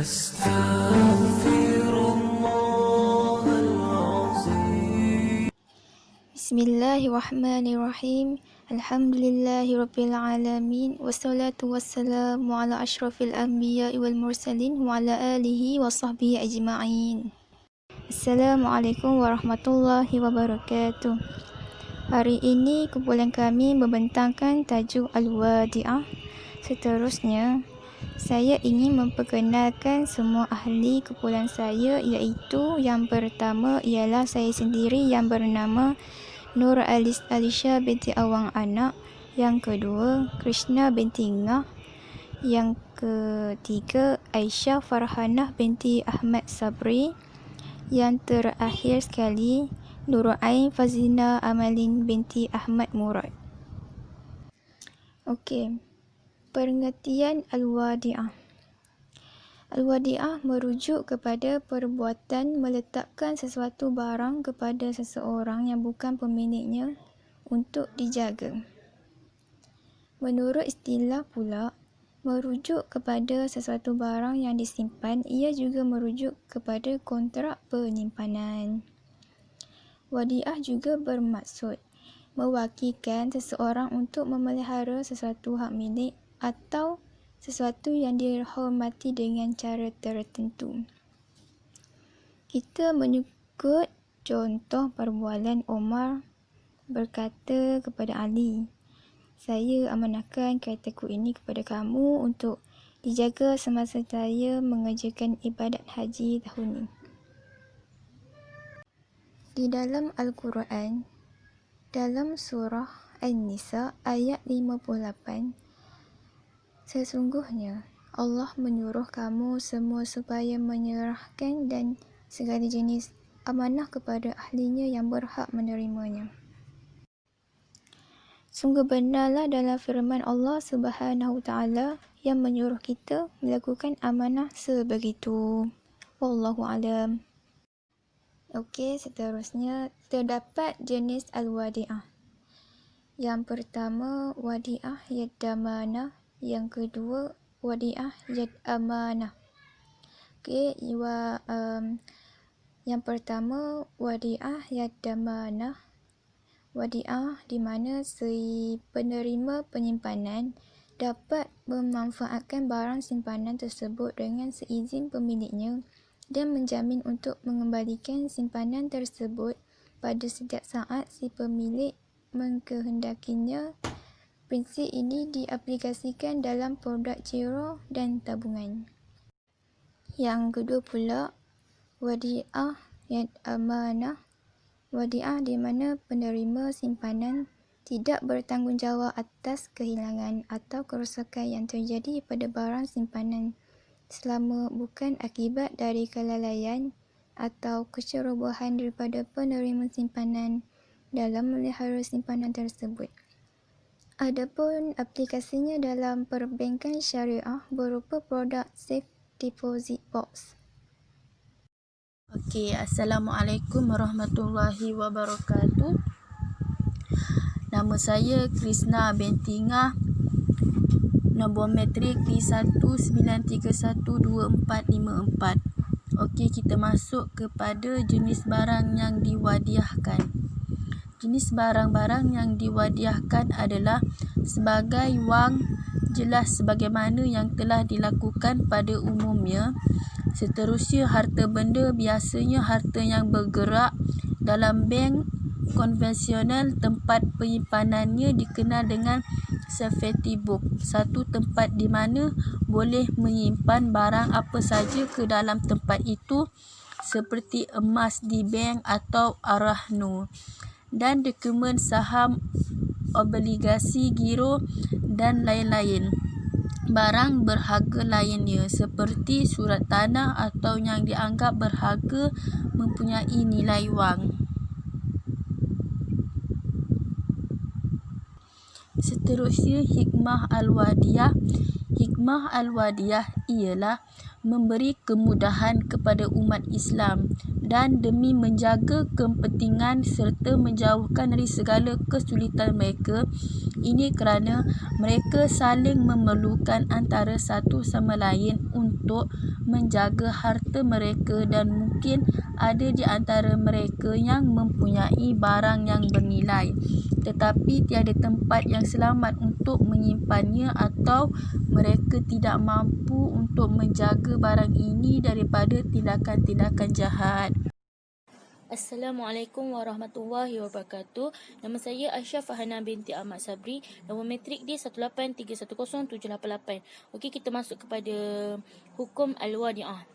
أستغفر الله العظيم. بسم الله الرحمن الرحيم. الحمد لله رب العالمين والصلاة والسلام على أشرف الأنبياء والمرسلين وعلى آله وصحبه أجمعين. Assalamualaikum warahmatullahi wabarakatuh. Hari ini kumpulan kami membentangkan tajuk Al-Wadi'ah. Seterusnya, saya ingin memperkenalkan semua ahli kumpulan saya, iaitu yang pertama ialah saya sendiri yang bernama Nur Alisha binti Awang Anak, yang kedua Krishna binti Ngah, yang ketiga Aisyah Farhanah binti Ahmad Sabri, yang terakhir sekali Nurain Fazina Amalin binti Ahmad Murad. Okey, pengertian Al-Wadi'ah. Al-Wadi'ah merujuk kepada perbuatan meletakkan sesuatu barang kepada seseorang yang bukan pemiliknya untuk dijaga. Menurut istilah pula, merujuk kepada sesuatu barang yang disimpan, ia juga merujuk kepada kontrak penyimpanan. Wadi'ah juga bermaksud mewakilkan seseorang untuk memelihara sesuatu hak milik atau sesuatu yang dihormati dengan cara tertentu. Kita menyebut contoh perbualan Omar berkata kepada Ali, "Saya amanahkan keretaku ini kepada kamu untuk dijaga semasa saya mengerjakan ibadat haji tahun ini." Di dalam Al-Quran, dalam surah An-Nisa ayat 58, sesungguhnya Allah menyuruh kamu semua supaya menyerahkan dan segala jenis amanah kepada ahlinya yang berhak menerimanya. Sungguh benarlah dalam firman Allah Subhanahu Ta'ala yang menyuruh kita melakukan amanah sebegitu. Wallahu alam. Okey, seterusnya terdapat jenis Al-Wadi'ah. Yang pertama, Wadi'ah Yad Damanah. Yang kedua, Wadi'ah Yad Amanah. Okey, yang pertama, Wadi'ah Yad Damanah. Wadi'ah di mana si penerima penyimpanan dapat memanfaatkan barang simpanan tersebut dengan seizin pemiliknya dan menjamin untuk mengembalikan simpanan tersebut pada setiap saat si pemilik mengkehendakinya. Prinsip ini diaplikasikan dalam produk giro dan tabungan. Yang kedua pula, Wadi'ah Yad Amanah. Wadi'ah di mana penerima simpanan tidak bertanggungjawab atas kehilangan atau kerosakan yang terjadi pada barang simpanan selama bukan akibat dari kelalaian atau kecerobohan daripada penerima simpanan dalam memelihara simpanan tersebut. Adapun aplikasinya dalam perbankan syariah berupa produk Safe Deposit Box. Okey, Assalamualaikum warahmatullahi wabarakatuh. Nama saya Krishna binti Ngah. Nombor matrik D193124454. Okey, kita masuk kepada jenis barang yang diwadiahkan. Jenis barang-barang yang diwadiahkan adalah sebagai wang, jelas sebagaimana yang telah dilakukan pada umumnya. Seterusnya, harta benda, biasanya harta yang bergerak dalam bank konvensional. Tempat penyimpanannya dikenal dengan safety book, satu tempat di mana boleh menyimpan barang apa saja ke dalam tempat itu, seperti emas di bank atau arahno, dan dokumen saham, obligasi, giro dan lain-lain. Barang berharga lainnya seperti surat tanah atau yang dianggap berharga mempunyai nilai wang. Seterusnya, hikmah Al-Wadiyah. Hikmah Al-Wadiyah ialah memberi kemudahan kepada umat Islam dan demi menjaga kepentingan serta menjauhkan dari segala kesulitan mereka. Ini kerana mereka saling memerlukan antara satu sama lain untuk menjaga harta mereka dan mungkin ada di antara mereka yang mempunyai barang yang bernilai tetapi tiada tempat yang selamat untuk menyimpannya atau mereka tidak mampu untuk menjaga barang ini daripada tindakan-tindakan jahat. Assalamualaikum warahmatullahi wabarakatuh. Nama saya Aisyah Fahana binti Ahmad Sabri. Nombor matrik dia 1831078. Okey, kita masuk kepada hukum al-wadi'ah.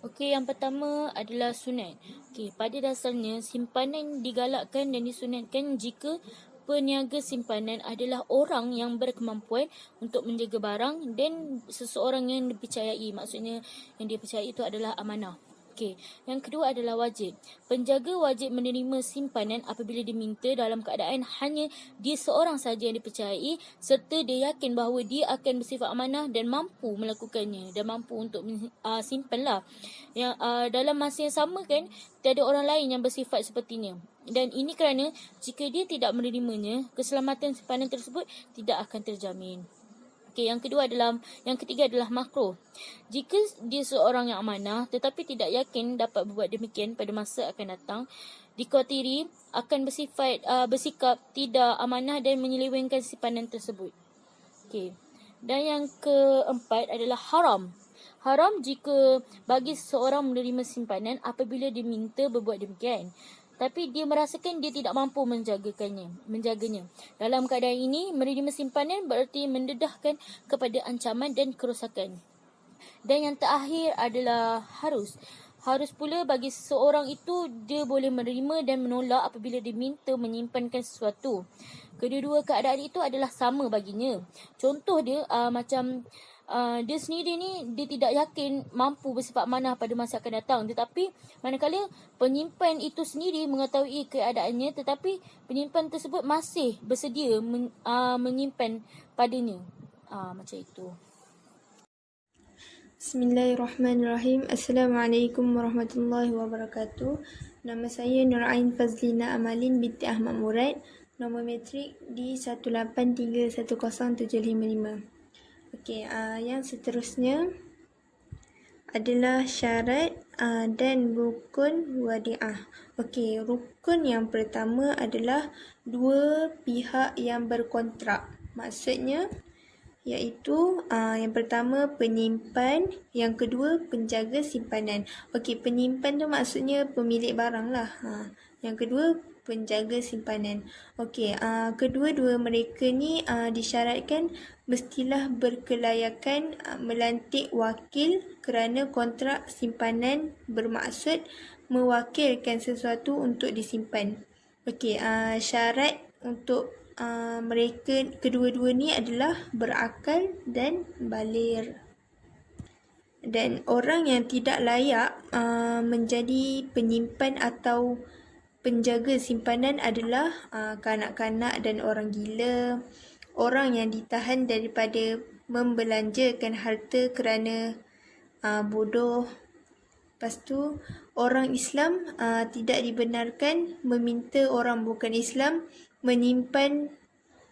Okey, yang pertama adalah sunat. Okey, pada dasarnya simpanan digalakkan dan disunatkan jika peniaga simpanan adalah orang yang berkemampuan untuk menjaga barang dan seseorang yang dipercayai. Maksudnya yang dia percayai itu adalah amanah. Okey, yang kedua adalah wajib. Penjaga wajib menerima simpanan apabila diminta dalam keadaan hanya dia seorang sahaja yang dipercayai serta dia yakin bahawa dia akan bersifat amanah dan mampu melakukannya dan mampu untuk simpanlah. Yang dalam masa yang sama kan, tiada orang lain yang bersifat sepertinya. Dan ini kerana jika dia tidak menerimanya, keselamatan simpanan tersebut tidak akan terjamin. Okey, yang ketiga adalah makruh. Jika dia seorang yang amanah tetapi tidak yakin dapat berbuat demikian pada masa akan datang, dikhawatiri akan bersikap tidak amanah dan menyelewengkan simpanan tersebut. Okey. Dan yang keempat adalah haram. Haram jika bagi seseorang menerima simpanan apabila diminta berbuat demikian, tapi dia merasakan dia tidak mampu menjaganya. Dalam keadaan ini, menerima simpanan bererti mendedahkan kepada ancaman dan kerosakan. Dan yang terakhir adalah harus. Harus pula bagi seseorang itu, dia boleh menerima dan menolak apabila diminta menyimpankan sesuatu. Kedua-dua keadaan itu adalah sama baginya. Contoh dia dia sendiri ni dia tidak yakin mampu bersifat amanah pada masa akan datang, tetapi manakala penyimpan itu sendiri mengetahui keadaannya tetapi penyimpan tersebut masih bersedia menyimpan padanya. Macam itu. Bismillahirrahmanirrahim. Assalamualaikum warahmatullahi wabarakatuh. Nama saya Nurain Fazlina Amalin binti Ahmad Murad. Nombor matrik di 1831075. Okey, yang seterusnya adalah syarat dan rukun wadi'ah. Okey, rukun yang pertama adalah dua pihak yang berkontrak. Maksudnya iaitu yang pertama penyimpan, yang kedua penjaga simpanan. Okey, penyimpan tu maksudnya pemilik barang lah. Yang kedua penjaga simpanan. Okey, kedua-dua mereka ni disyaratkan mestilah berkelayakan melantik wakil kerana kontrak simpanan bermaksud mewakilkan sesuatu untuk disimpan. Okey, syarat untuk mereka kedua-dua ni adalah berakal dan baligh. Dan orang yang tidak layak menjadi penyimpan atau penjaga simpanan adalah kanak-kanak dan orang gila, orang yang ditahan daripada membelanjakan harta kerana bodoh. Lepas tu, orang Islam tidak dibenarkan meminta orang bukan Islam menyimpan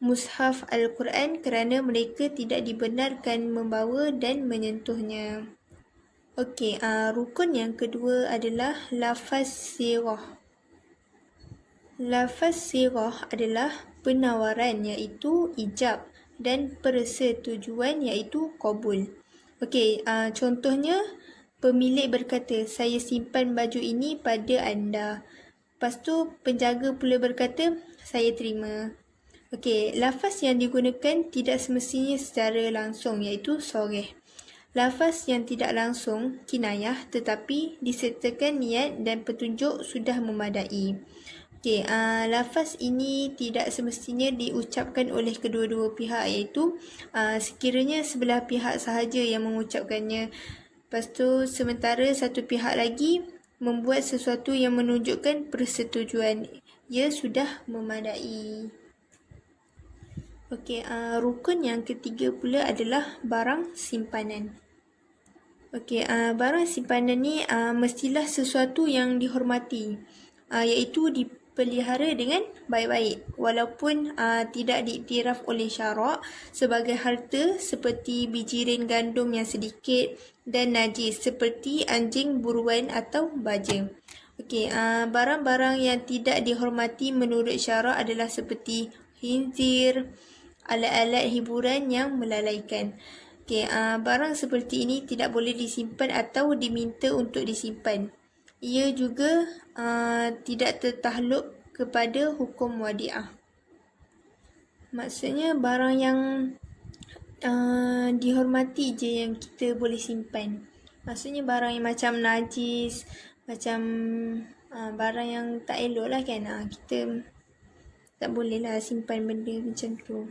mushaf Al-Quran kerana mereka tidak dibenarkan membawa dan menyentuhnya. Okey, rukun yang kedua adalah lafaz sirah. Lafaz sirah adalah penawaran iaitu ijab dan persetujuan iaitu qabul. Okey, contohnya pemilik berkata, saya simpan baju ini pada anda. Lepas tu penjaga pula berkata, saya terima. Okey, lafaz yang digunakan tidak semestinya secara langsung iaitu sorih. Lafaz yang tidak langsung kinayah tetapi disertakan niat dan petunjuk sudah memadai. Okey, lafaz ini tidak semestinya diucapkan oleh kedua-dua pihak iaitu sekiranya sebelah pihak sahaja yang mengucapkannya. Lepas tu sementara satu pihak lagi membuat sesuatu yang menunjukkan persetujuan, ia sudah memadai. Okey, rukun yang ketiga pula adalah barang simpanan. Okey, barang simpanan ni mestilah sesuatu yang dihormati, iaitu dipelihara dengan baik-baik walaupun tidak diiktiraf oleh syarak sebagai harta seperti bijirin gandum yang sedikit dan najis seperti anjing buruan atau baja. Okey, barang-barang yang tidak dihormati menurut syarak adalah seperti khinzir, alat-alat hiburan yang melalaikan. Okey, barang seperti ini tidak boleh disimpan atau diminta untuk disimpan. Ia juga tidak tertakluk kepada hukum wadiah. Maksudnya barang yang dihormati je yang kita boleh simpan. Maksudnya barang yang macam najis, macam barang yang tak elok lah kan. Kita tak boleh lah simpan benda macam tu.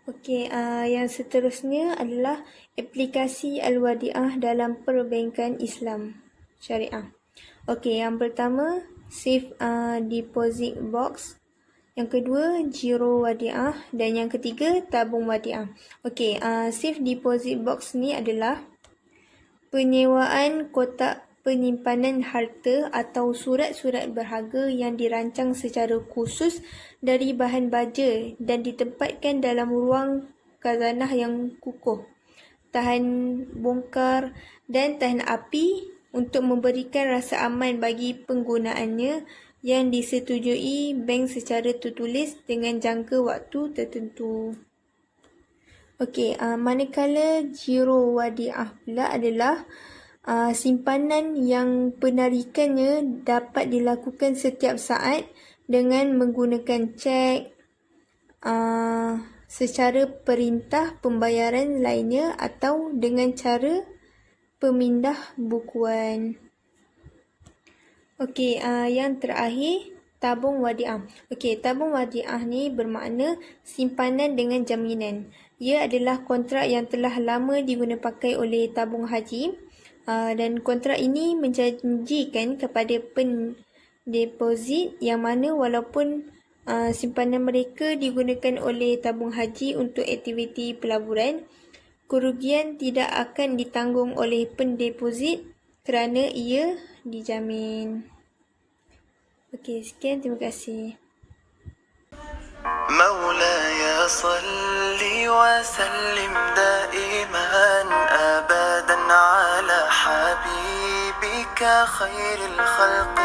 Okey, yang seterusnya adalah aplikasi al-wadiah dalam perbankan Islam syariah. Okey, yang pertama safe deposit box, yang kedua giro wadiah dan yang ketiga tabung wadiah. Okey, safe deposit box ni adalah penyewaan kotak penyimpanan harta atau surat-surat berharga yang dirancang secara khusus dari bahan baja dan ditempatkan dalam ruang khazanah yang kukuh, tahan bongkar dan tahan api untuk memberikan rasa aman bagi penggunaannya yang disetujui bank secara tertulis dengan jangka waktu tertentu. Okey, manakala giro wadiah pula adalah simpanan yang penarikannya dapat dilakukan setiap saat dengan menggunakan cek, secara perintah pembayaran lainnya atau dengan cara pemindah bukuan. Okey, yang terakhir tabung wadiah. Okey, tabung wadiah ni bermakna simpanan dengan jaminan. Ia adalah kontrak yang telah lama diguna pakai oleh tabung haji. Dan kontrak ini menjanjikan kepada pendeposit yang mana walaupun simpanan mereka digunakan oleh tabung haji untuk aktiviti pelaburan, kerugian tidak akan ditanggung oleh pendeposit kerana ia dijamin. Okey, sekian, terima kasih. مولاي صل وسلم دائما أبدا على حبيبك خير الخلق